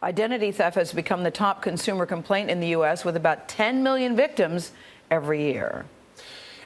Identity theft has become the top consumer complaint in the U.S. with about 10 million victims every year.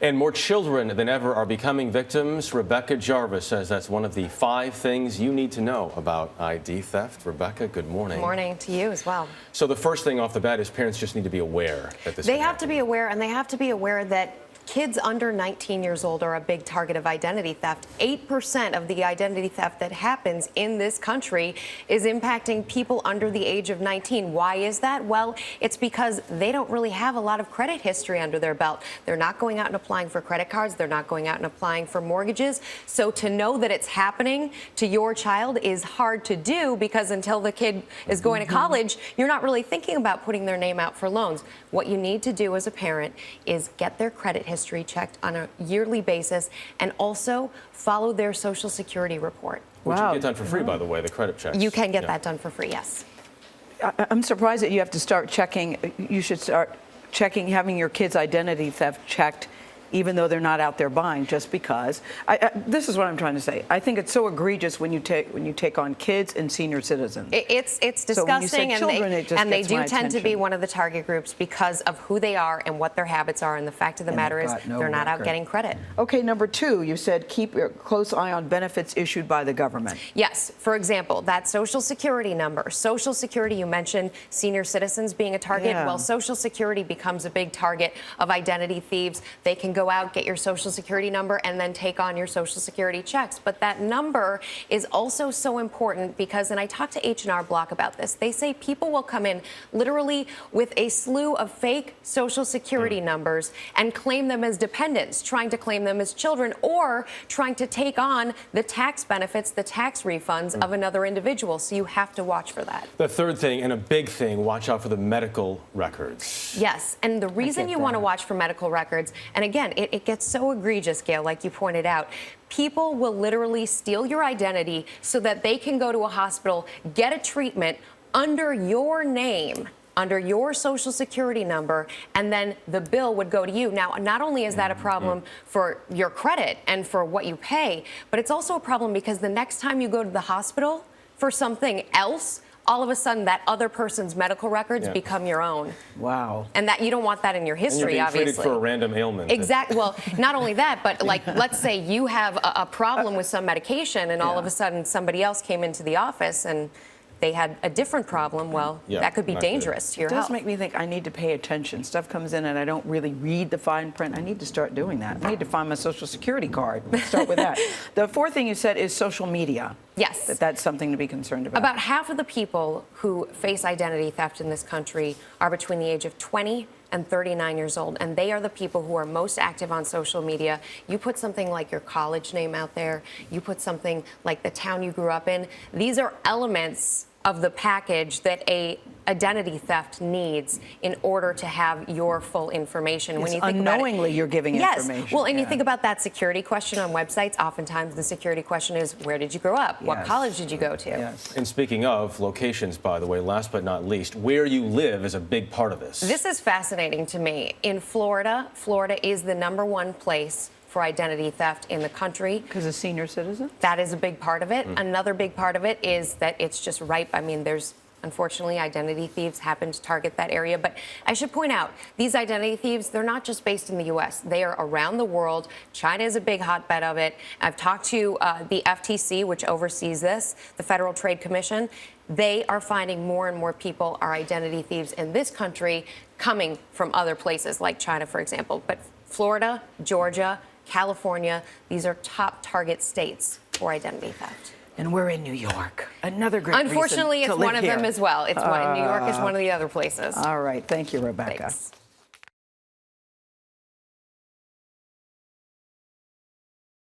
And more children than ever are becoming victims. Rebecca Jarvis says that's one of the 5 things you need to know about ID theft. Rebecca, good morning. Good morning to you as well. So the first thing off the bat is parents just need to be aware that this They have to be aware, and they have to be aware that kids under 19 years old are a big target of identity theft. 8% of the identity theft that happens in this country is impacting people under the age of 19. Why is that? Well, it's because they don't really have a lot of credit history under their belt. They're not going out and applying for credit cards. They're not going out and applying for mortgages. So to know that it's happening to your child is hard to do, because until the kid is going to college, you're not really thinking about putting their name out for loans. What you need to do as a parent is get their credit history checked on a yearly basis, and also follow their Social Security report. Which you get done for free, by the way, the credit checks. You can get that done for free, yes. I'm surprised that you have to start checking. You should start checking, having your kids' identity theft checked, even though they're not out there buying, just because. This is what I'm trying to say. I think it's so egregious when you take on kids and senior citizens. It's disgusting, so when you say children, and they do tend to attention. be one of the target groups because of who they are and what their habits are. And the fact of the matter is, they're not out getting credit. Okay, number 2, you said keep a close eye on benefits issued by the government. Yes, for example, that Social Security number. Social Security, you mentioned senior citizens being a target. Yeah. Well, Social Security becomes a big target of identity thieves. They can go out, get your Social Security number, and then take on your Social Security checks. But that number is also so important because, and I talked to H&R Block about this, they say people will come in literally with a slew of fake Social Security numbers and claim them as dependents, trying to claim them as children, or trying to take on the tax benefits, the tax refunds of another individual. So you have to watch for that. The third thing, and a big thing, watch out for the medical records. Yes, and the reason you want to watch for medical records, and again, it gets so egregious, Gail, like you pointed out. People will literally steal your identity so that they can go to a hospital, get a treatment under your name, under your Social Security number, and then the bill would go to you. Now, not only is that a problem for your credit and for what you pay, but it's also a problem because the next time you go to the hospital for something else, all of a sudden that other person's medical records become your own. Wow. And that you don't want that in your history, and you're being obviously. treated for a random ailment. Exactly. Well, not only that, but like, let's say you have a problem with some medication, and all of a sudden somebody else came into the office and they had a different problem. Well, that could be dangerous to your health. It does make me think I need to pay attention. Stuff comes in and I don't really read the fine print. I need to start doing that. I need to find my Social Security card. Let's start with that. The 4th thing you said is social media. Yes. That's something to be concerned about. About half of the people who face identity theft in this country are between the age of 20 and 39 years old, and they are the people who are most active on social media. You put something like your college name out there, you put something like the town you grew up in. These are elements of the package that a identity theft needs in order to have your full information. Yes, when you think unknowingly about it, you're giving information. Well, and you think about that security question on websites, oftentimes the security question is, where did you grow up? What college did you go to? Yes. And speaking of locations, by the way, last but not least, where you live is a big part of this. This is fascinating to me. In Florida, Florida is the #1 place for identity theft in the country. Because of senior citizens? That is a big part of it. Another big part of it is that it's just ripe. I mean, there's unfortunately identity thieves happen to target that area. But I should point out, these identity thieves, they're not just based in the U.S. They are around the world. China is a big hotbed of it. I've talked to the FTC, which oversees this, the Federal Trade Commission. They are finding more and more people are identity thieves in this country coming from other places like China, for example. But Florida, Georgia, California, these are top target states for identity theft. And we're in New York. Another great Unfortunately, reason to it's live one of here. them as well. New York is one of the other places. All right. Thank you, Rebecca. Thanks.